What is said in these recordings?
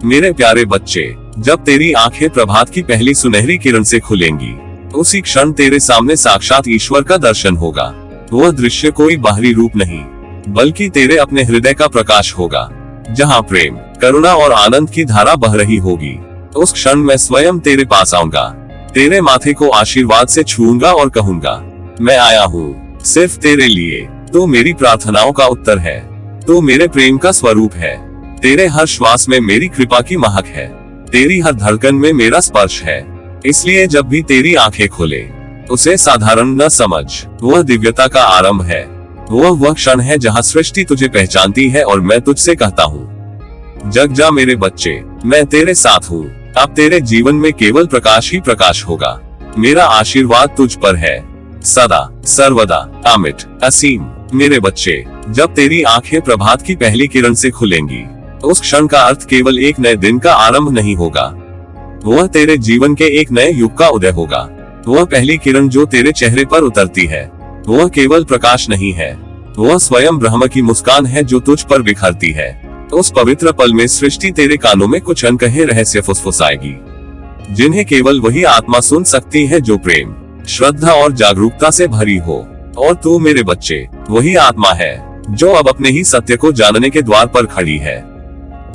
मेरे प्यारे बच्चे, जब तेरी आंखें प्रभात की पहली सुनहरी किरण से खुलेंगी, उसी क्षण तेरे सामने साक्षात ईश्वर का दर्शन होगा। वह दृश्य कोई बाहरी रूप नहीं, बल्कि तेरे अपने हृदय का प्रकाश होगा, जहाँ प्रेम, करुणा और आनंद की धारा बह रही होगी। उस क्षण मैं स्वयं तेरे पास आऊंगा, तेरे माथे को आशीर्वाद से छूऊंगा और कहूंगा, मैं आया हूँ सिर्फ तेरे लिए। तू मेरी प्रार्थनाओं का उत्तर है, तू मेरे प्रेम का स्वरूप है। तेरे हर श्वास में मेरी कृपा की महक है, तेरी हर धड़कन में मेरा स्पर्श है। इसलिए जब भी तेरी आंखें खोले, उसे साधारण न समझ, वह दिव्यता का आरंभ है। वह क्षण है जहाँ सृष्टि तुझे पहचानती है और मैं तुझसे कहता हूँ, जग जा मेरे बच्चे, मैं तेरे साथ हूँ। अब तेरे जीवन में केवल प्रकाश ही प्रकाश होगा। मेरा आशीर्वाद तुझ पर है, सदा सर्वदा अमिट असीम। मेरे बच्चे, जब तेरी आंखें प्रभात की पहली किरण से खुलेंगी, उस क्षण का अर्थ केवल एक नए दिन का आरंभ नहीं होगा, वह तेरे जीवन के एक नए युग का उदय होगा। वह पहली किरण जो तेरे चेहरे पर उतरती है, वह केवल प्रकाश नहीं है, वह स्वयं ब्रह्म की मुस्कान है जो तुझ पर बिखरती है। उस पवित्र पल में सृष्टि तेरे कानों में कुछ अनकहे रहस्य फुसफुसाएगी, जिन्हें केवल वही आत्मा सुन सकती है जो प्रेम, श्रद्धा और जागरूकता से भरी हो। और तू मेरे बच्चे, वही आत्मा है जो अब अपने ही सत्य को जानने के द्वार पर खड़ी है।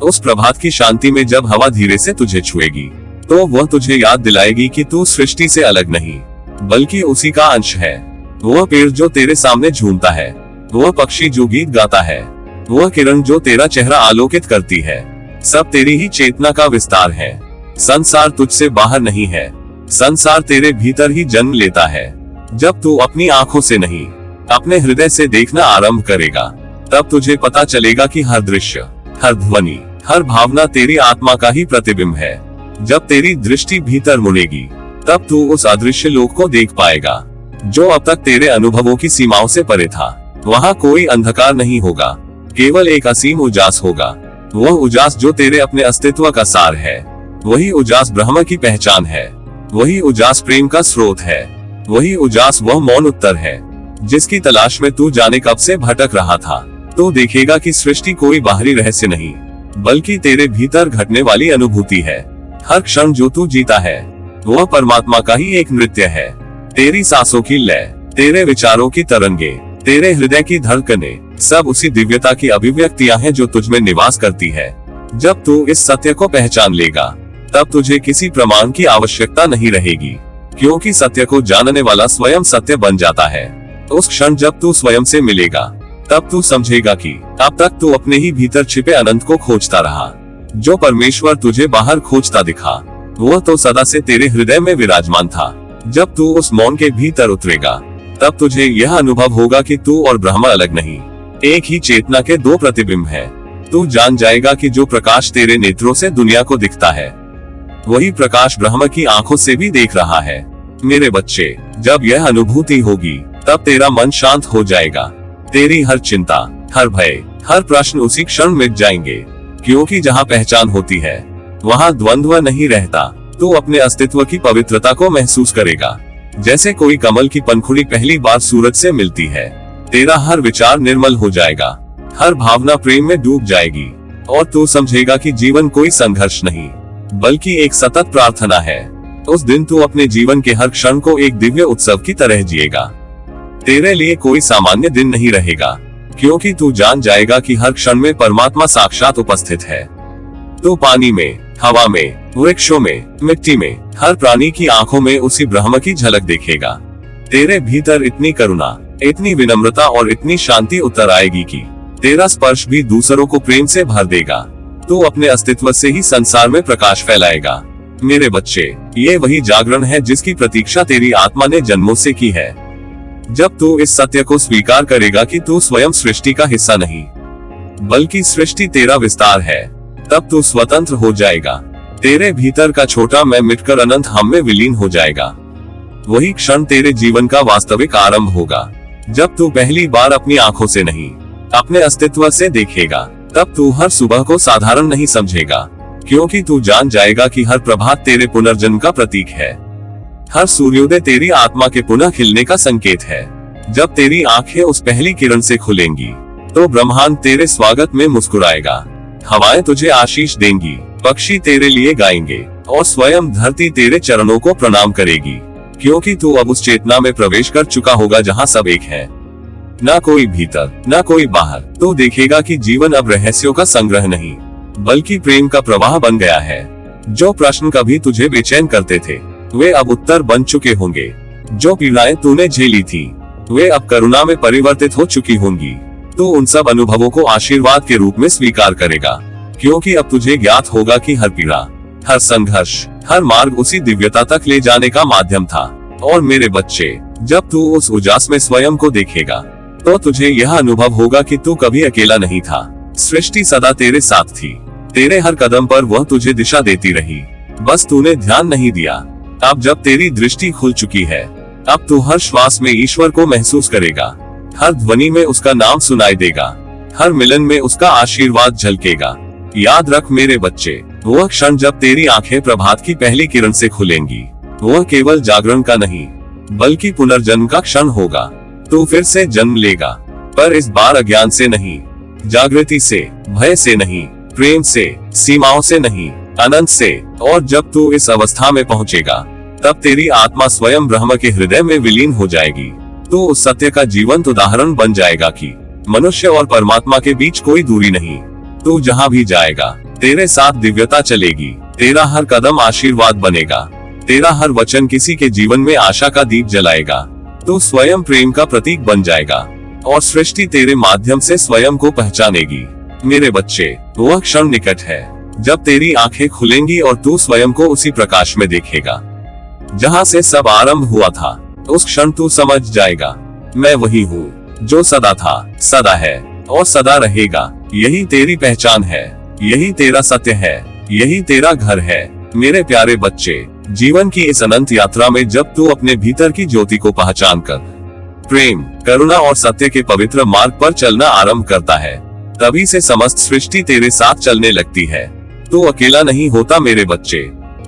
उस प्रभात की शांति में जब हवा धीरे से तुझे छुएगी, तो वह तुझे याद दिलाएगी कि तू सृष्टि से अलग नहीं, बल्कि उसी का अंश है। वह पेड़ जो तेरे सामने झूमता है, वह पक्षी जो गीत गाता है, वह किरण जो तेरा चेहरा आलोकित करती है, सब तेरी ही चेतना का विस्तार है। संसार तुझसे बाहर नहीं है, संसार तेरे भीतर ही जन्म लेता है। जब तू अपनी आंखों से नहीं, अपने हृदय से देखना आरंभ करेगा, तब तुझे पता चलेगा कि हर दृश्य, हर ध्वनि, हर भावना तेरी आत्मा का ही प्रतिबिंब है। जब तेरी दृष्टि भीतर मुड़ेगी, तब तू उस अदृश्य लोक को देख पाएगा, जो अब तक तेरे अनुभवों की सीमाओं से परे था। वहाँ कोई अंधकार नहीं होगा, केवल एक असीम उजास होगा। वह उजास जो तेरे अपने अस्तित्व का सार है, वही उजास ब्रह्म की पहचान है, वही उजास प्रेम का स्रोत है, वही उजास वह मौन उत्तर है जिसकी तलाश में तू जाने कब से भटक रहा था। तो देखेगा कि सृष्टि कोई बाहरी रहस्य नहीं, बल्कि तेरे भीतर घटने वाली अनुभूति है। हर क्षण जो तू जीता है, वह परमात्मा का ही एक नृत्य है। तेरी सांसों की लय, तेरे विचारों की तरंगे, तेरे हृदय की धड़कनें, सब उसी दिव्यता की अभिव्यक्तियां हैं जो तुझ में निवास करती है। जब तू इस सत्य को पहचान लेगा, तब तुझे किसी प्रमाण की आवश्यकता नहीं रहेगी, क्योंकि सत्य को जानने वाला स्वयं सत्य बन जाता है। उस क्षण जब तू स्वयं से मिलेगा, तब तू समझेगा कि अब तक तू अपने ही भीतर छिपे अनंत को खोजता रहा। जो परमेश्वर तुझे बाहर खोजता दिखा, वह तो सदा से तेरे हृदय में विराजमान था। जब तू उस मौन के भीतर उतरेगा, तब तुझे यह अनुभव होगा कि तू और ब्रह्म अलग नहीं, एक ही चेतना के दो प्रतिबिंब हैं। तू जान जाएगा कि जो प्रकाश तेरे नेत्रों से दुनिया को दिखता है, वही प्रकाश ब्रह्म की आंखों से भी देख रहा है। मेरे बच्चे, जब यह अनुभूति होगी, तब तेरा मन शांत हो जाएगा। तेरी हर चिंता, हर भय, हर प्रश्न उसी क्षण मिट जाएंगे, क्योंकि जहाँ पहचान होती है, वहाँ द्वंद्व नहीं रहता। तू अपने अस्तित्व की पवित्रता को महसूस करेगा, जैसे कोई कमल की पंखुड़ी पहली बार सूरज से मिलती है। तेरा हर विचार निर्मल हो जाएगा, हर भावना प्रेम में डूब जाएगी, और तू समझेगा कि जीवन कोई संघर्ष नहीं, बल्कि एक सतत प्रार्थना है। उस दिन तू अपने जीवन के हर क्षण को एक दिव्य उत्सव की तरह जिएगा। तेरे लिए कोई सामान्य दिन नहीं रहेगा, क्योंकि तू जान जाएगा कि हर क्षण में परमात्मा साक्षात उपस्थित है। तू पानी में, हवा में, वृक्षों में, मिट्टी में, हर प्राणी की आंखों में उसी ब्रह्म की झलक देखेगा। तेरे भीतर इतनी करुणा, इतनी विनम्रता और इतनी शांति उतर आएगी कि तेरा स्पर्श भी दूसरों को प्रेम से भर देगा। तू अपने अस्तित्व से ही संसार में प्रकाश फैलाएगा। मेरे बच्चे, ये वही जागरण है जिसकी प्रतीक्षा तेरी आत्मा ने जन्मों से की है। जब तू इस सत्य को स्वीकार करेगा कि तू स्वयं सृष्टि का हिस्सा नहीं, बल्कि सृष्टि तेरा विस्तार है, तब तू स्वतंत्र हो जाएगा। तेरे भीतर का छोटा मैं मिटकर अनंत हम में विलीन हो जाएगा। वही क्षण तेरे जीवन का वास्तविक आरंभ होगा। जब तू पहली बार अपनी आंखों से नहीं, अपने अस्तित्व से देखेगा, तब तू हर सुबह को साधारण नहीं समझेगा, क्योंकि तू जान जाएगा कि हर प्रभात तेरे पुनर्जन्म का प्रतीक है। हर सूर्योदय तेरी आत्मा के पुनः खिलने का संकेत है। जब तेरी आंखें उस पहली किरण से खुलेंगी, तो ब्रह्मांड तेरे स्वागत में मुस्कुराएगा, हवाएं तुझे आशीष देंगी, पक्षी तेरे लिए गाएंगे और स्वयं धरती तेरे चरणों को प्रणाम करेगी, क्योंकि तू अब उस चेतना में प्रवेश कर चुका होगा जहाँ सब एक है, ना कोई भीतर ना कोई बाहर। तो देखेगा कि जीवन अब रहस्यों का संग्रह नहीं बल्कि प्रेम का प्रवाह बन गया है। जो प्रश्न कभी तुझे बेचैन करते थे वे अब उत्तर बन चुके होंगे। जो पीड़ाएं तूने झेली थी वे अब करुणा में परिवर्तित हो चुकी होंगी। तू उन सब अनुभवों को आशीर्वाद के रूप में स्वीकार करेगा, क्योंकि अब तुझे ज्ञात होगा कि हर पीड़ा, हर संघर्ष, हर मार्ग उसी दिव्यता तक ले जाने का माध्यम था। और मेरे बच्चे, जब तू उस उजास में स्वयं को देखेगा तो तुझे यह अनुभव होगा कि तू कभी अकेला नहीं था। सृष्टि सदा तेरे साथ थी। तेरे हर कदम पर वह तुझे दिशा देती रही, बस तूने ध्यान नहीं दिया। अब जब तेरी दृष्टि खुल चुकी है, अब तू हर श्वास में ईश्वर को महसूस करेगा, हर ध्वनि में उसका नाम सुनाई देगा, हर मिलन में उसका आशीर्वाद झलकेगा। याद रख मेरे बच्चे, वह क्षण जब तेरी आंखें प्रभात की पहली किरण से खुलेंगी, वह केवल जागरण का नहीं बल्कि पुनर्जन्म का क्षण होगा। तू फिर से जन्म लेगा, पर इस बार अज्ञान से नहीं, जागृति से, भय से नहीं, प्रेम से, सीमाओं से नहीं, अनंत से। और जब तू इस अवस्था में पहुंचेगा तब तेरी आत्मा स्वयं ब्रह्म के हृदय में विलीन हो जाएगी। तू उस सत्य का जीवंत उदाहरण बन जाएगा कि मनुष्य और परमात्मा के बीच कोई दूरी नहीं। तू जहां भी जाएगा तेरे साथ दिव्यता चलेगी, तेरा हर कदम आशीर्वाद बनेगा, तेरा हर वचन किसी के जीवन में आशा का दीप जलाएगा। तू स्वयं प्रेम का प्रतीक बन जाएगा और सृष्टि तेरे माध्यम से स्वयं को पहचानेगी। मेरे बच्चे, वह क्षण निकट है जब तेरी आंखें खुलेंगी और तू स्वयं को उसी प्रकाश में देखेगा जहां से सब आरंभ हुआ था। उस क्षण तू समझ जाएगा, मैं वही हूँ जो सदा था, सदा है और सदा रहेगा। यही तेरी पहचान है, यही तेरा सत्य है, यही तेरा घर है। मेरे प्यारे बच्चे, जीवन की इस अनंत यात्रा में जब तू अपने भीतर की ज्योति को पहचान कर प्रेम, करुणा और सत्य के पवित्र मार्ग पर चलना आरंभ करता है, तभी से समस्त सृष्टि तेरे साथ चलने लगती है। तू अकेला नहीं होता मेरे बच्चे,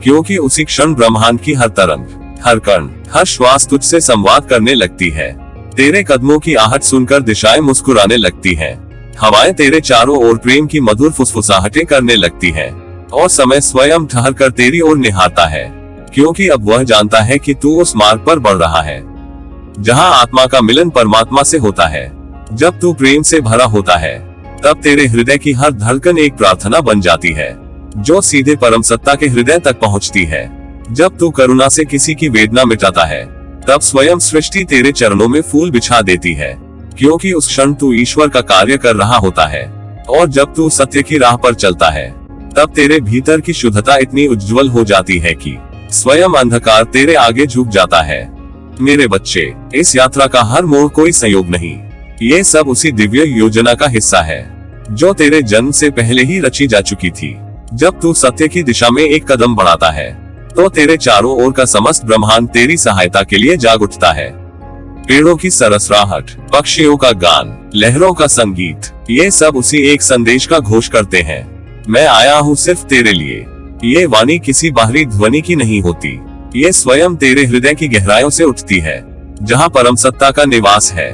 क्योंकि उसी क्षण ब्रह्मांड की हर तरंग, हर कण, हर श्वास तुझसे संवाद करने लगती है। तेरे कदमों की आहट सुनकर दिशाएं मुस्कुराने लगती हैं, हवाएं तेरे चारों ओर प्रेम की मधुर फुसफुसाहटें करने लगती हैं, और समय स्वयं ठहर कर तेरी ओर निहारता है, क्योंकि अब वह जानता है कि तू उस मार्ग पर बढ़ रहा है जहां आत्मा का मिलन परमात्मा से होता है। जब तू प्रेम से भरा होता है तब तेरे हृदय की हर धड़कन एक प्रार्थना बन जाती है जो सीधे परम सत्ता के हृदय तक पहुंचती है। जब तू करुणा से किसी की वेदना मिटाता है तब स्वयं सृष्टि तेरे चरणों में फूल बिछा देती है, क्योंकि उस क्षण तू ईश्वर का कार्य कर रहा होता है। और जब तू सत्य की राह पर चलता है तब तेरे भीतर की शुद्धता इतनी उज्जवल हो जाती है कि स्वयं अंधकार तेरे आगे झुक जाता है। मेरे बच्चे, इस यात्रा का हर मोड़ कोई संयोग नहीं, ये सब उसी दिव्य योजना का हिस्सा है जो तेरे जन्म से पहले ही रची जा चुकी थी। जब तू सत्य की दिशा में एक कदम बढ़ाता है तो तेरे चारों ओर का समस्त ब्रह्मांड तेरी सहायता के लिए जाग उठता है। पेड़ों की सरसराहट, पक्षियों का गान, लहरों का संगीत, ये सब उसी एक संदेश का घोष करते हैं, मैं आया हूँ सिर्फ तेरे लिए। ये वाणी किसी बाहरी ध्वनि की नहीं होती, ये स्वयं तेरे हृदय की गहराइयों से उठती है जहाँ परम सत्ता का निवास है।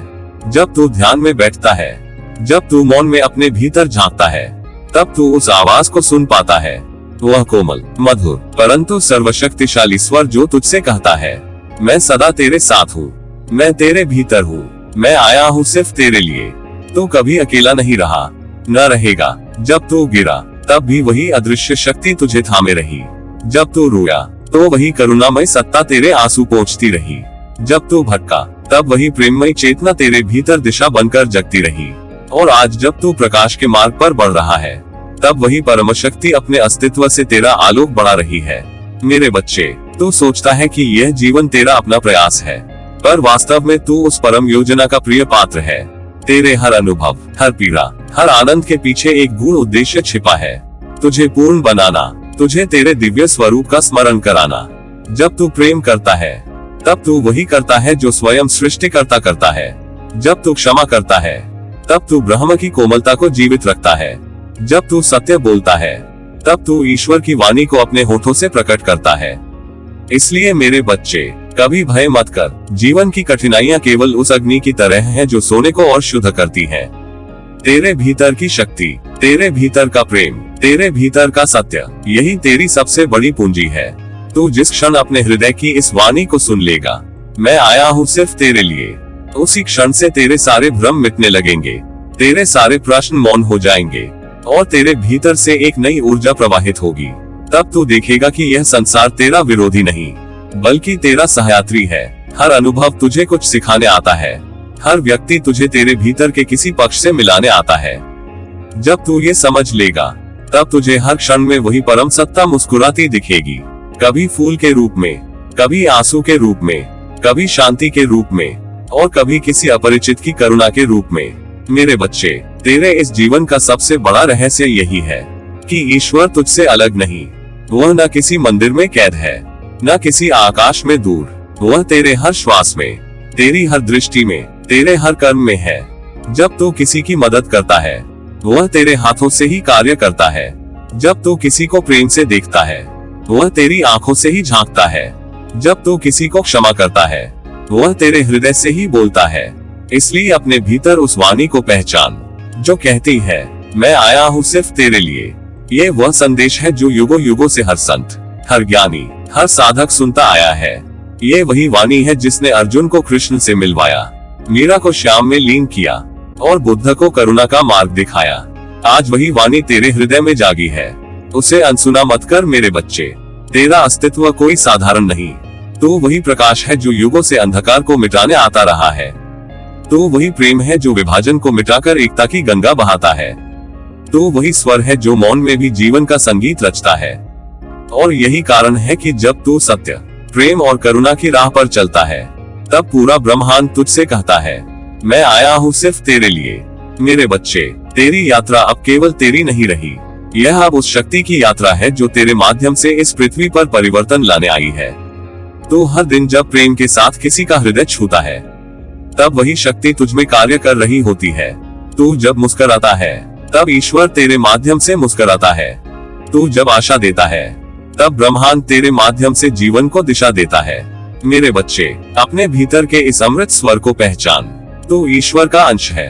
जब तू ध्यान में बैठता है, जब तू मौन में अपने भीतर झांकता है, तब तू उस आवाज को सुन पाता है, वह कोमल, मधुर परंतु सर्वशक्तिशाली स्वर जो तुझसे कहता है, मैं सदा तेरे साथ हूँ, मैं तेरे भीतर हूँ, मैं आया हूँ सिर्फ तेरे लिए। तू कभी अकेला नहीं रहा, न रहेगा। जब तू गिरा तब भी वही अदृश्य शक्ति तुझे थामे रही, जब तू रोया तो वही करुणामय सत्ता तेरे आंसू पोंछती रही, जब तू भटका तब वही प्रेममय चेतना तेरे भीतर दिशा बनकर जगती रही, और आज जब तू प्रकाश के मार्ग पर बढ़ रहा है तब वही परम शक्ति अपने अस्तित्व से तेरा आलोक बढ़ा रही है। मेरे बच्चे, तू सोचता है कि यह जीवन तेरा अपना प्रयास है, पर वास्तव में तू उस परम योजना का प्रिय पात्र है। तेरे हर अनुभव, हर पीड़ा, हर आनंद के पीछे एक गूढ़ उद्देश्य छिपा है, तुझे पूर्ण बनाना, तुझे तेरे दिव्य स्वरूप का स्मरण कराना। जब तू प्रेम करता है तब तू वही करता है जो स्वयं सृष्टिकर्ता करता है। जब तू क्षमा करता है तब तू ब्रह्म की कोमलता को जीवित रखता है। जब तू सत्य बोलता है तब तू ईश्वर की वाणी को अपने होठों से प्रकट करता है। इसलिए मेरे बच्चे, कभी भय मत कर। जीवन की कठिनाइयां केवल उस अग्नि की तरह हैं जो सोने को और शुद्ध करती हैं। तेरे भीतर की शक्ति, तेरे भीतर का प्रेम तेरे भीतर का सत्य, यही तेरी सबसे बड़ी पूंजी है। तू जिस क्षण अपने हृदय की इस वाणी को सुन लेगा, मैं आया हूँ सिर्फ तेरे लिए, उसी क्षण से तेरे सारे भ्रम मिटने लगेंगे, तेरे सारे प्रश्न मौन हो जाएंगे और तेरे भीतर से एक नई ऊर्जा प्रवाहित होगी। तब तू देखेगा कि यह संसार तेरा विरोधी नहीं, बल्कि तेरा सहयात्री है। हर अनुभव तुझे कुछ सिखाने आता है, हर व्यक्ति तुझे तेरे भीतर के किसी पक्ष से मिलाने आता है। जब तू ये समझ लेगा, तब तुझे हर क्षण में वही परम सत्ता मुस्कुराती दिखेगी, कभी फूल के रूप में, कभी आंसू के रूप में, कभी शांति के रूप में और कभी किसी अपरिचित की करुणा के रूप में। मेरे बच्चे, तेरे इस जीवन का सबसे बड़ा रहस्य यही है कि ईश्वर तुझसे अलग नहीं। वह न किसी मंदिर में कैद है, न किसी आकाश में दूर, वह तेरे हर श्वास में, तेरी हर दृष्टि में, तेरे हर कर्म में है। जब तू किसी की मदद करता है, वह तेरे हाथों से ही कार्य करता है। जब तू किसी को प्रेम से देखता है, वह तेरी आंखों से ही झांकता है। जब तू किसी को क्षमा करता है, वह तेरे हृदय से ही बोलता है। इसलिए अपने भीतर उस वाणी को पहचान जो कहती है, मैं आया हूँ सिर्फ तेरे लिए। ये वह संदेश है जो युगों युगों से हर संत, हर ज्ञानी, हर साधक सुनता आया है। ये वही वाणी है जिसने अर्जुन को कृष्ण से मिलवाया, मीरा को श्याम में लीन किया और बुद्ध को करुणा का मार्ग दिखाया। आज वही वाणी तेरे हृदय में जागी है, उसे अनसुना मत कर मेरे बच्चे। तेरा अस्तित्व कोई साधारण नहीं, तू वही प्रकाश है जो युगों से अंधकार को मिटाने आता रहा है। तू वही प्रेम है जो विभाजन को मिटाकर एकता की गंगा बहाता है। तू वही स्वर है जो मौन में भी जीवन का संगीत रचता है। और यही कारण है कि जब तू सत्य, प्रेम और करुणा की राह पर चलता है, तब पूरा ब्रह्मांड तुझसे कहता है, मैं आया हूँ सिर्फ तेरे लिए। मेरे बच्चे, तेरी यात्रा अब केवल तेरी नहीं रही, यह अब उस शक्ति की यात्रा है जो तेरे माध्यम से इस पृथ्वी पर परिवर्तन लाने आई है। तो हर दिन जब प्रेम के साथ किसी का हृदय छूता है, तब वही शक्ति तुझमें कार्य कर रही होती है। तू जब मुस्कुराता है, तब ईश्वर तेरे माध्यम से मुस्कुराता है। तू जब आशा देता है, तब ब्रह्मांड तेरे माध्यम से जीवन को दिशा देता है। मेरे बच्चे, अपने भीतर के इस अमृत स्वर को पहचान। तू ईश्वर का अंश है,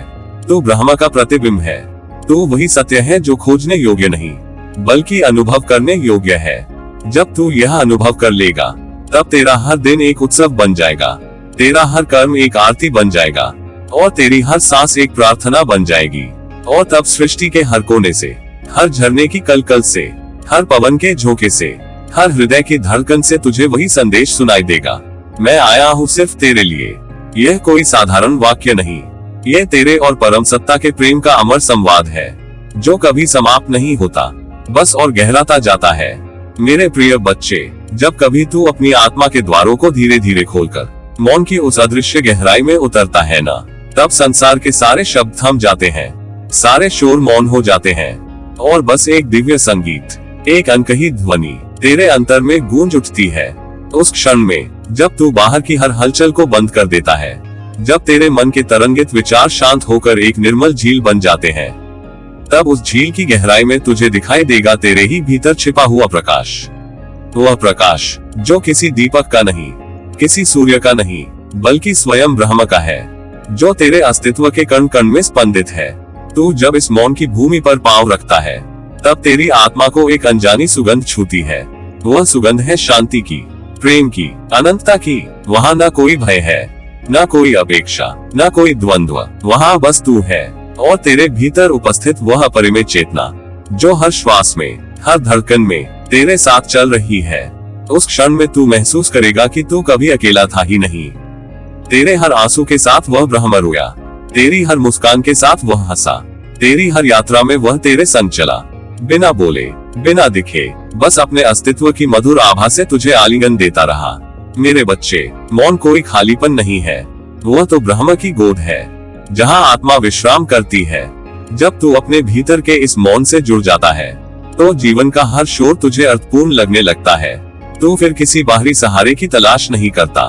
तू ब्रह्मा का प्रतिबिंब है, तू वही सत्य है जो खोजने योग्य नहीं, बल्कि अनुभव करने योग्य है। जब तू यह अनुभव कर लेगा, तब तेरा हर दिन एक उत्सव बन जाएगा, तेरा हर कर्म एक आरती बन जाएगा और तेरी हर सांस एक प्रार्थना बन जाएगी। और तब सृष्टि के हर कोने से, हर झरने की कलकल से, हर पवन के झोंके से, हर हृदय की धड़कन से तुझे वही संदेश सुनाई देगा, मैं आया हूँ सिर्फ तेरे लिए। यह कोई साधारण वाक्य नहीं, यह तेरे और परम सत्ता के प्रेम का अमर संवाद है, जो कभी समाप्त नहीं होता, बस और गहराता जाता है। मेरे प्रिय बच्चे, जब कभी तू अपनी आत्मा के द्वारों को धीरे धीरे खोलकर मौन की उस अदृश्य गहराई में उतरता है ना, तब संसार के सारे शब्द थम जाते हैं, सारे शोर मौन हो जाते हैं और बस एक दिव्य संगीत, एक अनकही ध्वनि तेरे अंतर में गूंज उठती है। उस क्षण में जब तू बाहर की हर हलचल को बंद कर देता है, जब तेरे मन के तरंगित विचार शांत होकर एक निर्मल झील बन जाते हैं, तब उस झील की गहराई में तुझे दिखाई देगा तेरे ही भीतर छिपा हुआ प्रकाश। वह प्रकाश जो किसी दीपक का नहीं, किसी सूर्य का नहीं, बल्कि स्वयं ब्रह्म का है, जो तेरे अस्तित्व के कण कण में स्पंदित है। तू जब इस मौन की भूमि पर पांव रखता है, तब तेरी आत्मा को एक अनजानी सुगंध छूती है। वह सुगंध है शांति की, प्रेम की, अनंतता की। वहाँ न कोई भय है, न कोई अपेक्षा, न कोई द्वंद्व, वहाँ बस तू है और तेरे भीतर उपस्थित वह अपरिमेय चेतना, जो हर श्वास में, हर धड़कन में तेरे साथ चल रही है। उस क्षण में तू महसूस करेगा कि तू कभी अकेला था ही नहीं। तेरे हर आंसू के साथ वह ब्रह्म रोया, तेरी हर मुस्कान के साथ वह हंसा, तेरी हर यात्रा में वह तेरे संग चला, बिना बोले, बिना दिखे, बस अपने अस्तित्व की मधुर आभा से तुझे आलिंगन देता रहा। मेरे बच्चे, मौन कोई खालीपन नहीं है, वह तो ब्रह्म की गोद है, जहाँ आत्मा विश्राम करती है। जब तू अपने भीतर के इस मौन से जुड़ जाता है, तो जीवन का हर शोर तुझे अर्थपूर्ण लगने लगता है। तू फिर किसी बाहरी सहारे की तलाश नहीं करता,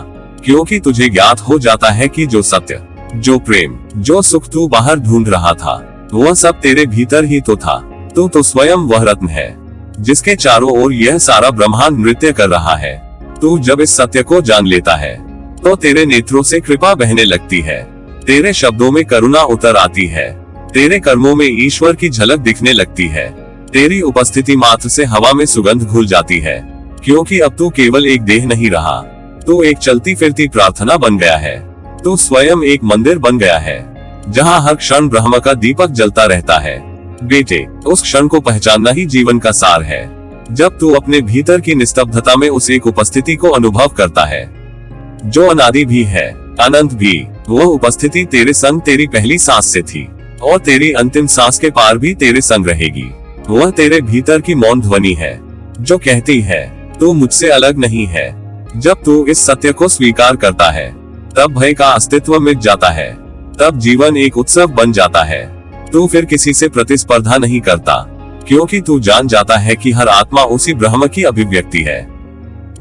क्योंकि तुझे ज्ञात हो जाता है कि जो सत्य, जो प्रेम, जो सुख तू बाहर ढूंढ रहा था, वह सब तेरे भीतर ही तो था। तू तो स्वयं वह रत्न है, जिसके चारों ओर यह सारा ब्रह्मांड नृत्य कर रहा है। तू जब इस सत्य को जान लेता है, तो तेरे नेत्रों से कृपा बहने लगती है, तेरे शब्दों में करुणा उतर आती है, तेरे कर्मों में ईश्वर की झलक दिखने लगती है, तेरी उपस्थिति मात्र से हवा में सुगंध घुल जाती है, क्योंकि अब तू केवल एक देह नहीं रहा, तू एक चलती फिरती प्रार्थना बन गया है। तू स्वयं एक मंदिर बन गया है, जहाँ हर क्षण ब्रह्म का दीपक जलता रहता है। बेटे, उस क्षण को पहचानना ही जीवन का सार है, जब तू अपने भीतर की निस्तब्धता में उस एक उपस्थिति को अनुभव करता है, जो अनादि भी है, अनंत भी। वह उपस्थिति तेरे संग तेरी पहली सांस से थी, और तेरी अंतिम सांस के पार भी तेरे संग रहेगी। वह तेरे भीतर की मौन ध्वनि है, जो कहती है, तू मुझसे अलग नहीं है। जब तू इस सत्य को स्वीकार करता है, तब भय का अस्तित्व मिट जाता है, तब जीवन एक उत्सव बन जाता है। तू फिर किसी से प्रतिस्पर्धा नहीं करता, क्योंकि तू जान जाता है कि हर आत्मा उसी ब्रह्म की अभिव्यक्ति है।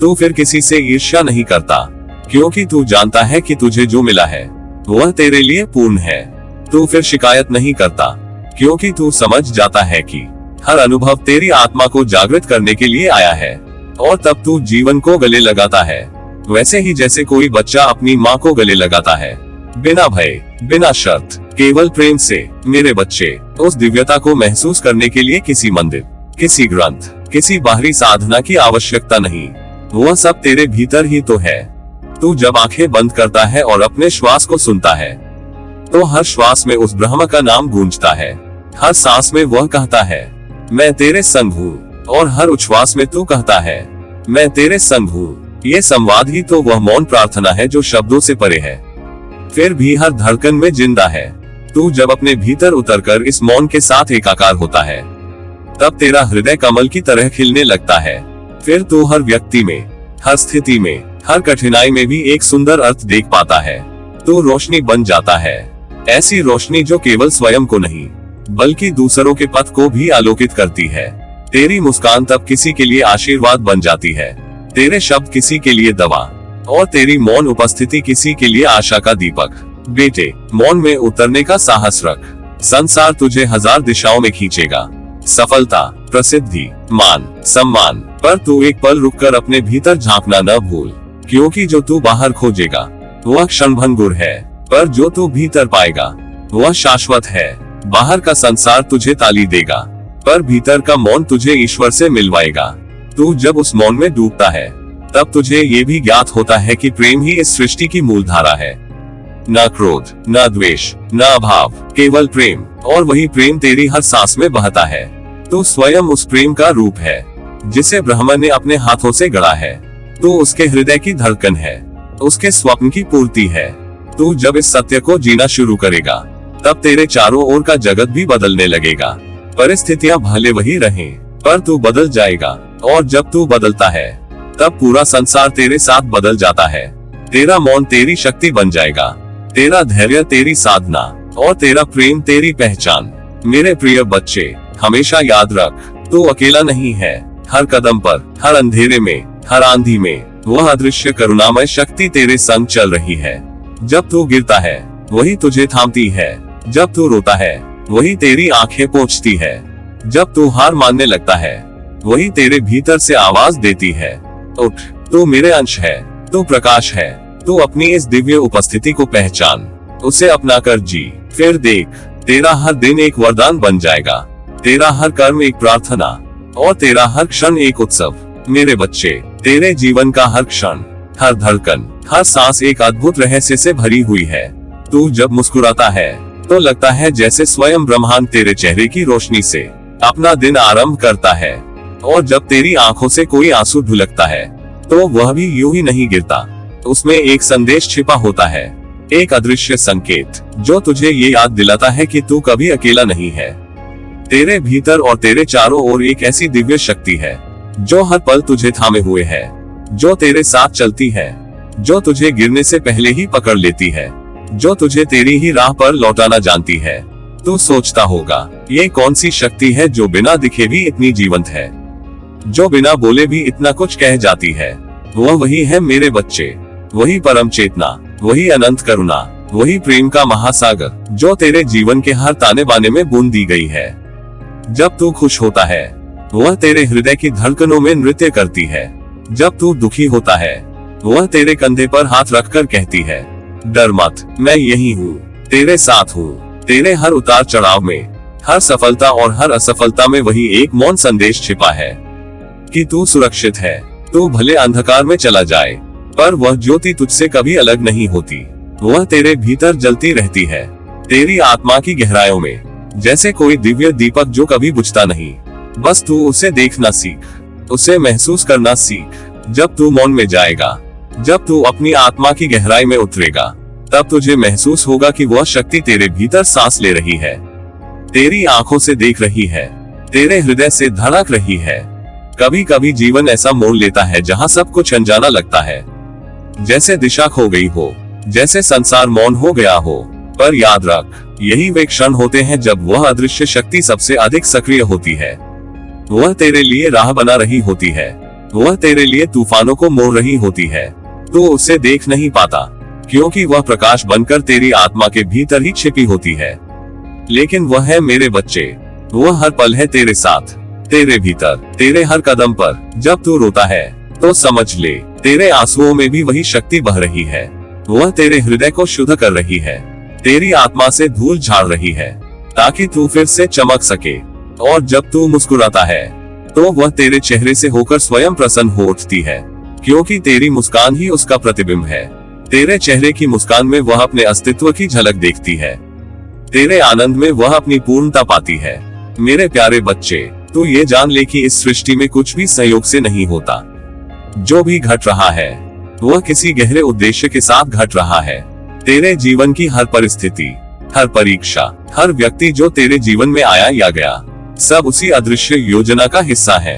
तू फिर किसी से ईर्ष्या नहीं करता, क्योंकि तू जानता है कि तुझे जो मिला है वह तेरे लिए पूर्ण है। तू फिर शिकायत नहीं करता, क्योंकि तू समझ जाता है कि हर अनुभव तेरी आत्मा को जागृत करने के लिए आया है, और तब तू जीवन को गले लगाता है, वैसे ही जैसे कोई बच्चा अपनी माँ को गले लगाता है, बिना भय, बिना शर्त, केवल प्रेम से। मेरे बच्चे, उस दिव्यता को महसूस करने के लिए किसी मंदिर, किसी ग्रंथ, किसी बाहरी साधना की आवश्यकता नहीं, वह सब तेरे भीतर ही तो है। तू जब आंखें बंद करता है और अपने श्वास को सुनता है, तो हर श्वास में उस ब्रह्म का नाम गूंजता है। हर सांस में वह कहता है, मैं तेरे संग हूँ, और हर उच्छ्वास में तू कहता है, मैं तेरे संग हूँ। ये संवाद ही तो वह मौन प्रार्थना है जो शब्दों से परे है, फिर भी हर धड़कन में जिंदा है। तू जब अपने भीतर उतरकर इस मौन के साथ एकाकार होता है, तब तेरा हृदय कमल की तरह खिलने लगता है। फिर तू हर व्यक्ति में, हर स्थिति में, हर कठिनाई में भी एक सुंदर अर्थ देख पाता है। तू रोशनी बन जाता है, ऐसी रोशनी जो केवल स्वयं को नहीं, बल्कि दूसरों के पथ को भी आलोकित करती है। तेरी मुस्कान तब किसी के लिए आशीर्वाद बन जाती है, तेरे शब्द किसी के लिए दवा, और तेरी मौन उपस्थिति किसी के लिए आशा का दीपक। बेटे, मौन में उतरने का साहस रख, संसार तुझे हजार दिशाओं में खींचेगा, सफलता, प्रसिद्धि, मान, सम्मान, पर तू एक पल रुककर अपने भीतर झांकना न भूल, क्योंकि जो तू बाहर खोजेगा वह क्षणभंगुर है, पर जो तू भीतर पाएगा वह शाश्वत है। बाहर का संसार तुझे ताली देगा, पर भीतर का मौन तुझे ईश्वर से मिलवाएगा। तू जब उस मौन में डूबता है, तब तुझे ये भी ज्ञात होता है कि प्रेम ही इस सृष्टि की मूल धारा है। न क्रोध, न द्वेष, न अभाव, केवल प्रेम, और वही प्रेम तेरी हर सांस में बहता है। तू स्वयं उस प्रेम का रूप है, जिसे ब्रह्मा ने अपने हाथों से गढ़ा है। तू उसके हृदय की धड़कन है, उसके स्वप्न की पूर्ति है। तू जब इस सत्य को जीना शुरू करेगा, तब तेरे चारों ओर का जगत भी बदलने लगेगा। परिस्थितियां भले वही रहें, पर तू बदल जाएगा, और जब तू बदलता है, तब पूरा संसार तेरे साथ बदल जाता है। तेरा मौन तेरी शक्ति बन जाएगा, तेरा धैर्य तेरी साधना, और तेरा प्रेम तेरी पहचान। मेरे प्रिय बच्चे, हमेशा याद रख, तू अकेला नहीं है। हर कदम पर, हर अंधेरे में, हर आंधी में, वह अदृश्य करुणामय शक्ति तेरे संग चल रही है। जब तू गिरता है, वही तुझे थामती है। जब तू रोता है, वही तेरी आंखें पोंछती है। जब तू हार मानने लगता है, वही तेरे भीतर से आवाज देती है, उठ, तू मेरे अंश है, तू प्रकाश है। तू अपनी इस दिव्य उपस्थिति को पहचान, उसे अपना कर जी। फिर देख, तेरा हर दिन एक वरदान बन जाएगा, तेरा हर कर्म एक प्रार्थना, और तेरा हर क्षण एक उत्सव। मेरे बच्चे, तेरे जीवन का हर क्षण, हर धड़कन, हर सांस एक अद्भुत रहस्य से भरी हुई है। तू जब मुस्कुराता है, तो लगता है जैसे स्वयं ब्रह्मांड तेरे चेहरे की रोशनी से अपना दिन आरंभ करता है, और जब तेरी आंखों से कोई आंसू ढुलकता है, तो वह भी यूं ही नहीं गिरता। उसमें एक संदेश छिपा होता है, एक अदृश्य संकेत, जो तुझे ये याद दिलाता है कि तू कभी अकेला नहीं है। तेरे भीतर और तेरे चारों ओर एक ऐसी दिव्य शक्ति है, जो हर पल तुझे थामे हुए है, जो तेरे साथ चलती है, जो तुझे गिरने से पहले ही पकड़ लेती है, जो तुझे तेरी ही राह पर लौटाना जानती है। तू सोचता होगा, ये कौन सी शक्ति है जो बिना दिखे भी इतनी जीवंत है, जो बिना बोले भी इतना कुछ कह जाती है। वह वही है मेरे बच्चे, वही परम चेतना, वही अनंत करुणा, वही प्रेम का महासागर, जो तेरे जीवन के हर ताने बाने में बूंद दी गई है। जब तू खुश होता है, वह तेरे हृदय की धड़कनों में नृत्य करती है। जब तू दुखी होता है, वह तेरे कंधे पर हाथ रखकर कहती है, डर मत, मैं यही हूँ, तेरे साथ हूँ। तेरे हर उतार चढ़ाव में, हर सफलता और हर असफलता में वही एक मौन संदेश छिपा है कि तू सुरक्षित है। तू भले अंधकार में चला जाए, पर वह ज्योति तुझसे कभी अलग नहीं होती। वह तेरे भीतर जलती रहती है, तेरी आत्मा की गहराइयों में, जैसे कोई दिव्य दीपक जो कभी बुझता नहीं। बस तू उसे देखना सीख, उसे महसूस करना सीख। जब तू मौन में जाएगा, जब तू अपनी आत्मा की गहराई में उतरेगा, तब तुझे महसूस होगा कि वह शक्ति तेरे भीतर सांस ले रही है, तेरी आंखों से देख रही है, तेरे हृदय से धड़क रही है। कभी कभी जीवन ऐसा मोड़ लेता है जहां सब कुछ अनजाना लगता है, जैसे दिशा खो गई हो, जैसे संसार मौन हो गया हो। पर याद रख, यही वे क्षण होते हैं जब वह अदृश्य शक्ति सबसे अधिक सक्रिय होती है। वह तेरे लिए राह बना रही होती है, वह तेरे लिए तूफानों को मोड़ रही होती है। तू उसे देख नहीं पाता, क्योंकि वह प्रकाश बनकर तेरी आत्मा के भीतर ही छिपी होती है। लेकिन वह है मेरे बच्चे, वह हर पल है तेरे साथ, तेरे भीतर, तेरे हर कदम पर। जब तू रोता है तो समझ ले, तेरे आंसुओं में भी वही शक्ति बह रही है। वह तेरे हृदय को शुद्ध कर रही है, तेरी आत्मा से धूल झाड़ रही है, ताकि तू फिर से चमक सके। और जब तू मुस्कुराता है तो वह तेरे चेहरे से होकर स्वयं प्रसन्न हो उठती है, क्योंकि तेरी मुस्कान ही उसका प्रतिबिंब है। तेरे चेहरे की मुस्कान में वह अपने अस्तित्व की झलक देखती है, तेरे आनंद में वह अपनी पूर्णता पाती है। मेरे प्यारे बच्चे, तू ये जान ले कि इस सृष्टि में कुछ भी संयोग से नहीं होता। जो भी घट रहा है वह किसी गहरे उद्देश्य के साथ घट रहा है। तेरे जीवन की हर परिस्थिति, हर परीक्षा, हर व्यक्ति जो तेरे जीवन में आया या गया, सब उसी अदृश्य योजना का हिस्सा है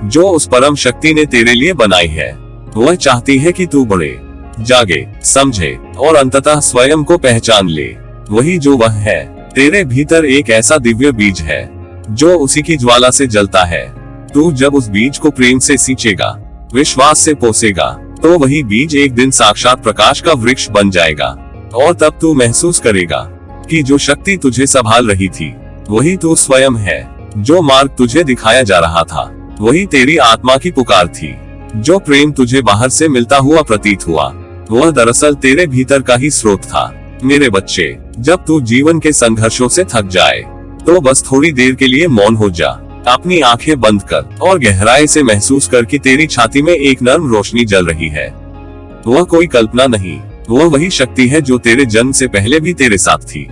जो उस परम शक्ति ने तेरे लिए बनाई है। वह चाहती है कि तू बढ़े, जागे, समझे और अंततः स्वयं को पहचान ले, वही जो वह है। तेरे भीतर एक ऐसा दिव्य बीज है जो उसी की ज्वाला से जलता है। तू जब उस बीज को प्रेम से सींचेगा, विश्वास से पोसेगा, तो वही बीज एक दिन साक्षात प्रकाश का वृक्ष बन जाएगा। और तब तू महसूस करेगा कि जो शक्ति तुझे संभाल रही थी वही तू स्वयं है। जो मार्ग तुझे दिखाया जा रहा था वही तेरी आत्मा की पुकार थी। जो प्रेम तुझे बाहर से मिलता हुआ प्रतीत हुआ वह दरअसल तेरे भीतर का ही स्रोत था। मेरे बच्चे, जब तू जीवन के संघर्षों से थक जाए तो बस थोड़ी देर के लिए मौन हो जा, अपनी आंखें बंद कर और गहराई से महसूस कर कि तेरी छाती में एक नर्म रोशनी जल रही है। वह कोई कल्पना नहीं, वह वही शक्ति है जो तेरे जन्म से पहले भी तेरे साथ थी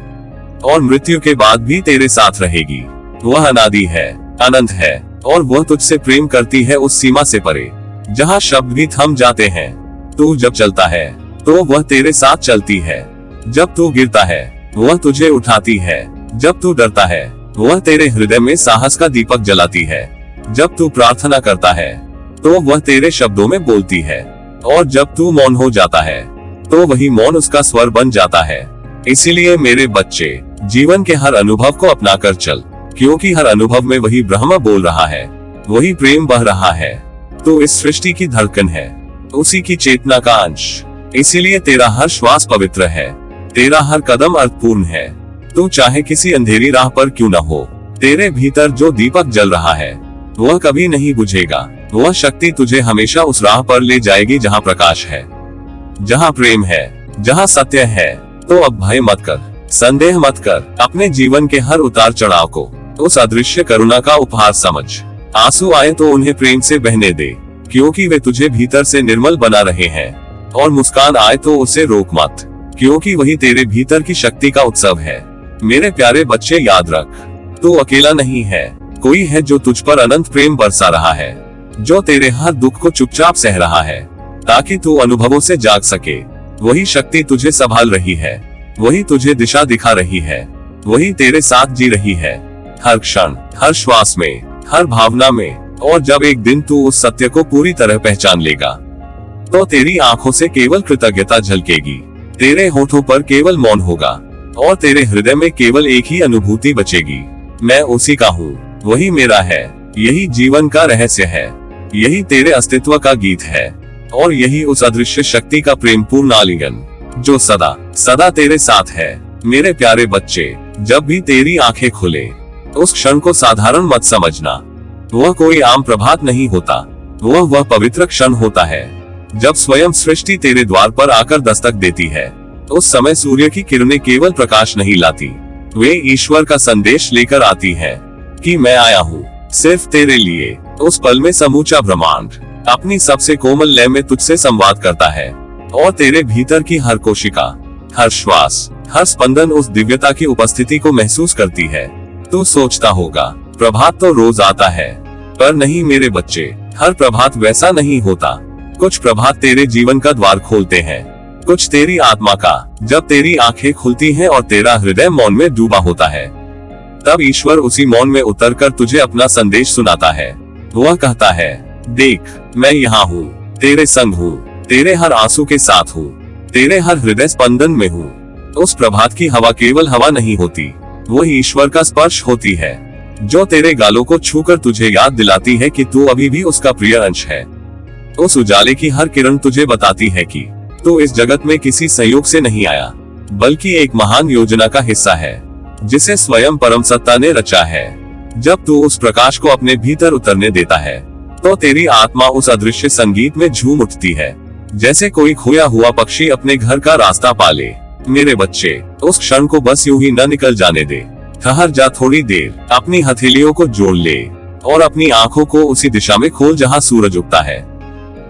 और मृत्यु के बाद भी तेरे साथ रहेगी। वह अनादि है, अनंत है और वह तुझसे प्रेम करती है उस सीमा से परे जहाँ शब्द भी थम जाते हैं। तू जब चलता है तो वह तेरे साथ चलती है, जब तू गिरता है वह तुझे उठाती है, जब तू डरता है वह तेरे हृदय में साहस का दीपक जलाती है, जब तू प्रार्थना करता है तो वह तेरे शब्दों में बोलती है, और जब तू मौन हो जाता है तो वही मौन उसका स्वर बन जाता है। इसीलिए मेरे बच्चे, जीवन के हर अनुभव को अपनाकर चल, क्योंकि हर अनुभव में वही ब्रह्म बोल रहा है, वही प्रेम बह रहा है। तो इस सृष्टि की धड़कन है, उसी की चेतना का अंश। इसीलिए तेरा हर श्वास पवित्र है, तेरा हर कदम अर्थपूर्ण है। तू चाहे किसी अंधेरी राह पर क्यों न हो, तेरे भीतर जो दीपक जल रहा है वह कभी नहीं बुझेगा। वह शक्ति तुझे हमेशा उस राह पर ले जाएगी जहाँ प्रकाश है, जहाँ प्रेम है, जहाँ सत्य है। तो अब भय मत कर, संदेह मत कर। अपने जीवन के हर उतार चढ़ाव को उस अदृश्य करुणा का उपहार समझ। आंसू आए तो उन्हें प्रेम से बहने दे, क्योंकि वे तुझे भीतर से निर्मल बना रहे हैं। और मुस्कान आए तो उसे रोक मत, क्योंकि वही तेरे भीतर की शक्ति का उत्सव है। मेरे प्यारे बच्चे, याद रख, तू अकेला नहीं है। कोई है जो तुझ पर अनंत प्रेम बरसा रहा है, जो तेरे हर दुख को चुपचाप सह रहा है ताकि तू अनुभवों से जाग सके। वही शक्ति तुझे संभाल रही है, वही तुझे दिशा दिखा रही है, वही तेरे साथ जी रही है, हर क्षण, हर श्वास में, हर भावना में। और जब एक दिन तू उस सत्य को पूरी तरह पहचान लेगा तो तेरी आंखों से केवल कृतज्ञता झलकेगी, तेरे होठों पर केवल मौन होगा और तेरे हृदय में केवल एक ही अनुभूति बचेगी, मैं उसी का हूँ, वही मेरा है। यही जीवन का रहस्य है, यही तेरे अस्तित्व का गीत है और यही उस अदृश्य शक्ति का प्रेमपूर्ण आलिंगन जो सदा सदा तेरे साथ है। मेरे प्यारे बच्चे, जब भी तेरी आंखें खुले उस क्षण को साधारण मत समझना। वह कोई आम प्रभात नहीं होता, वह पवित्र क्षण होता है जब स्वयं सृष्टि तेरे द्वार पर आकर दस्तक देती है। उस समय सूर्य की किरणें केवल प्रकाश नहीं लाती, वे ईश्वर का संदेश लेकर आती है कि मैं आया हूँ सिर्फ तेरे लिए। उस पल में समूचा ब्रह्मांड अपनी सबसे कोमल लय में तुझसे संवाद करता है और तेरे भीतर की हर कोशिका, हर श्वास, हर स्पंदन उस दिव्यता की उपस्थिति को महसूस करती है। तू सोचता होगा प्रभात तो रोज आता है, पर नहीं मेरे बच्चे, हर प्रभात वैसा नहीं होता। कुछ प्रभात तेरे जीवन का द्वार खोलते हैं, कुछ तेरी आत्मा का। जब तेरी आंखें खुलती हैं और तेरा हृदय मौन में डूबा होता है, तब ईश्वर उसी मौन में उतरकर तुझे अपना संदेश सुनाता है। वह कहता है, देख मैं यहाँ हूँ, तेरे संग हूँ, तेरे हर आंसू के साथ हूँ, तेरे हर हृदय स्पंदन में हूँ। उस प्रभात की हवा केवल हवा नहीं होती, वो ईश्वर का स्पर्श होती है, जो तेरे गालों को छूकर तुझे याद दिलाती है कि तू अभी भी उसका प्रिय अंश है। उस उजाले की हर किरण तुझे बताती है कि तू इस जगत में किसी संयोग से नहीं आया, बल्कि एक महान योजना का हिस्सा है, जिसे स्वयं परम सत्ता ने रचा है। जब तू उस प्रकाश को अपने भीतर उतरने देता है, तो तेरी आत्मा उस अदृश्य संगीत में झूम उठती है, जैसे कोई खोया हुआ पक्षी अपने घर का रास्ता पाले। मेरे बच्चे, उस क्षण को बस यूं ही न निकल जाने दे। ठहर जा थोड़ी देर, अपनी हथेलियों को जोड़ ले और अपनी आंखों को उसी दिशा में खोल जहां सूरज उगता है।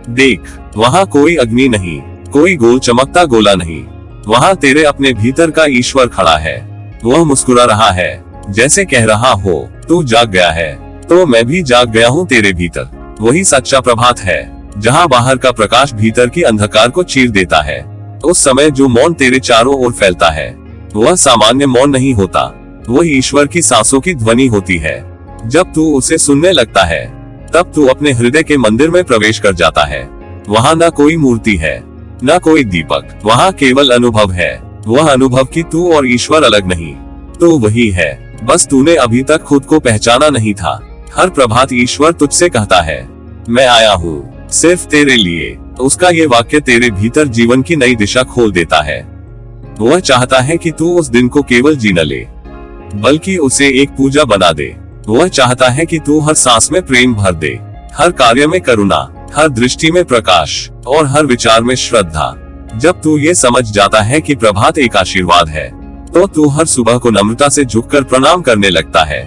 देख, वहां कोई अग्नि नहीं, कोई गोल चमकता गोला नहीं, वहां तेरे अपने भीतर का ईश्वर खड़ा है। वह मुस्कुरा रहा है, जैसे कह रहा हो, तू जाग गया है तो मैं भी जाग गया हूँ तेरे भीतर। वही सच्चा प्रभात है, जहाँ बाहर का प्रकाश भीतर की अंधकार को चीर देता है। उस समय जो मौन तेरे चारों ओर फैलता है, वह सामान्य मौन नहीं होता, वह ईश्वर की सांसों की ध्वनि होती है। जब तू उसे सुनने लगता है, तब तू अपने हृदय के मंदिर में प्रवेश कर जाता है। वहाँ न कोई मूर्ति है, न कोई दीपक, वहाँ केवल अनुभव है। वह अनुभव कि तू और ईश्वर अलग नहीं, तो वही है, बस तूने अभी तक खुद को पहचाना नहीं था। हर प्रभात ईश्वर तुझसे कहता है, मैं आया हूँ सिर्फ तेरे लिए। उसका ये वाक्य तेरे भीतर जीवन की नई दिशा खोल देता है। वह चाहता है कि तू उस दिन को केवल जी न ले, बल्कि उसे एक पूजा बना दे। वह चाहता है कि तू हर सांस में प्रेम भर दे, हर कार्य में करुणा, हर दृष्टि में प्रकाश और हर विचार में श्रद्धा। जब तू ये समझ जाता है कि प्रभात एक आशीर्वाद है, तो तू हर सुबह को नम्रता से झुककर प्रणाम करने लगता है।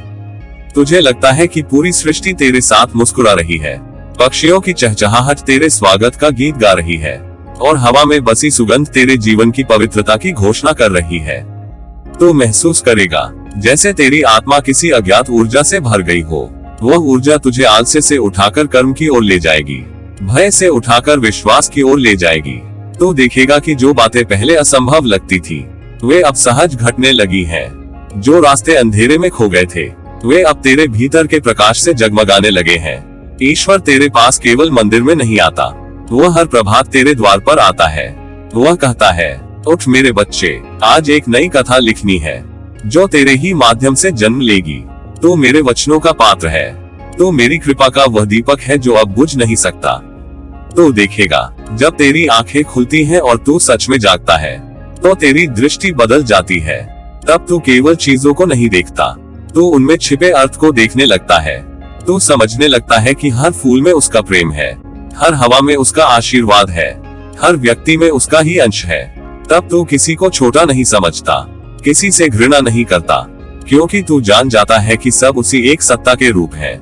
तुझे लगता है कि पूरी सृष्टि तेरे साथ मुस्कुरा रही है, पक्षियों की चहचहाहट तेरे स्वागत का गीत गा रही है और हवा में बसी सुगंध तेरे जीवन की पवित्रता की घोषणा कर रही है। तू महसूस करेगा जैसे तेरी आत्मा किसी अज्ञात ऊर्जा से भर गई हो। वह ऊर्जा तुझे आलस्य से उठाकर कर्म की ओर ले जाएगी, भय से उठाकर विश्वास की ओर ले जाएगी। तू देखेगा कि जो बातें पहले असंभव लगती थी, वे अब सहज घटने लगी हैं। जो रास्ते अंधेरे में खो गए थे, वे अब तेरे भीतर के प्रकाश से जगमगाने लगे हैं। ईश्वर तेरे पास केवल मंदिर में नहीं आता, वह हर प्रभात तेरे द्वार पर आता है। वह कहता है, उठ मेरे बच्चे, आज एक नई कथा लिखनी है, जो तेरे ही माध्यम से जन्म लेगी। तू मेरे वचनों का पात्र है, तू मेरी कृपा का वह दीपक है जो अब बुझ नहीं सकता। तू देखेगा जब तेरी आंखें खुलती हैं और तू सच में जागता है, तो तेरी दृष्टि बदल जाती है। तब तू केवल चीजों को नहीं देखता, तू उनमें छिपे अर्थ को देखने लगता है। तू समझने लगता है कि हर फूल में उसका प्रेम है, हर हवा में उसका आशीर्वाद है, हर व्यक्ति में उसका ही अंश है। तब तू किसी को छोटा नहीं समझता, किसी से घृणा नहीं करता, क्योंकि तू जान जाता है कि सब उसी एक सत्ता के रूप है।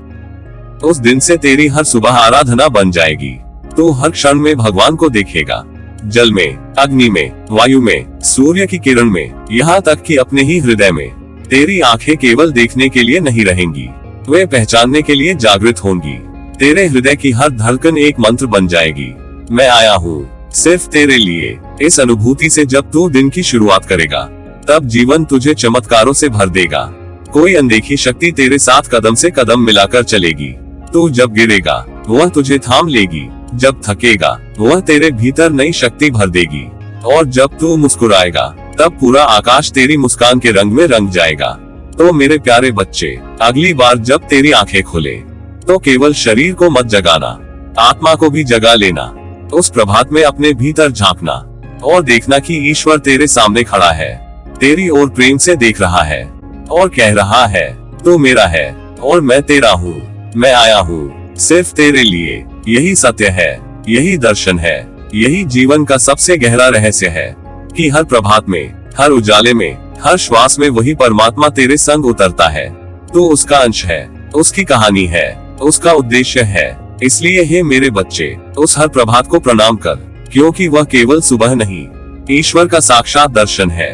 उस दिन से तेरी हर सुबह आराधना बन जाएगी। तू हर क्षण में भगवान को देखेगा, जल में, अग्नि में, वायु में, सूर्य की किरण में, यहाँ तक कि अपने ही हृदय में। तेरी आंखें केवल देखने के लिए नहीं रहेंगी, वे पहचानने के लिए जागृत होंगी। तेरे हृदय की हर धड़कन एक मंत्र बन जाएगी, मैं आया हूँ सिर्फ तेरे लिए। इस अनुभूति से जब तू दिन की शुरुआत करेगा, तब जीवन तुझे चमत्कारों से भर देगा। कोई अनदेखी शक्ति तेरे साथ कदम से कदम मिलाकर चलेगी। तू जब गिरेगा, वह तुझे थाम लेगी, जब थकेगा, वह तेरे भीतर नई शक्ति भर देगी, और जब तू मुस्कुराएगा, तब पूरा आकाश तेरी मुस्कान के रंग में रंग जाएगा। तो मेरे प्यारे बच्चे, अगली बार जब तेरी आंखें खुले, तो केवल शरीर को मत जगाना, आत्मा को भी जगा लेना। उस प्रभात में अपने भीतर झांकना और देखना कि ईश्वर तेरे सामने खड़ा है, तेरी ओर प्रेम से देख रहा है और कह रहा है, तू मेरा है और मैं तेरा हूँ। मैं आया हूँ सिर्फ तेरे लिए। यही सत्य है, यही दर्शन है, यही जीवन का सबसे गहरा रहस्य है कि हर प्रभात में, हर उजाले में, हर श्वास में वही परमात्मा तेरे संग उतरता है। तू उसका अंश है, उसकी कहानी है, उसका उद्देश्य है। इसलिए हे मेरे बच्चे, उस हर प्रभात को प्रणाम कर, क्योंकि वह केवल सुबह नहीं, ईश्वर का साक्षात दर्शन है।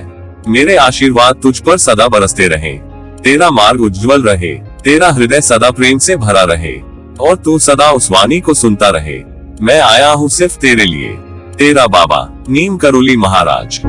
मेरे आशीर्वाद तुझ पर सदा बरसते रहें। तेरा मार्ग उज्जवल रहे, तेरा हृदय सदा प्रेम से भरा रहे, और तू सदा उस वाणी को सुनता रहे। मैं आया हूँ सिर्फ तेरे लिए। तेरा बाबा नीम करोली महाराज।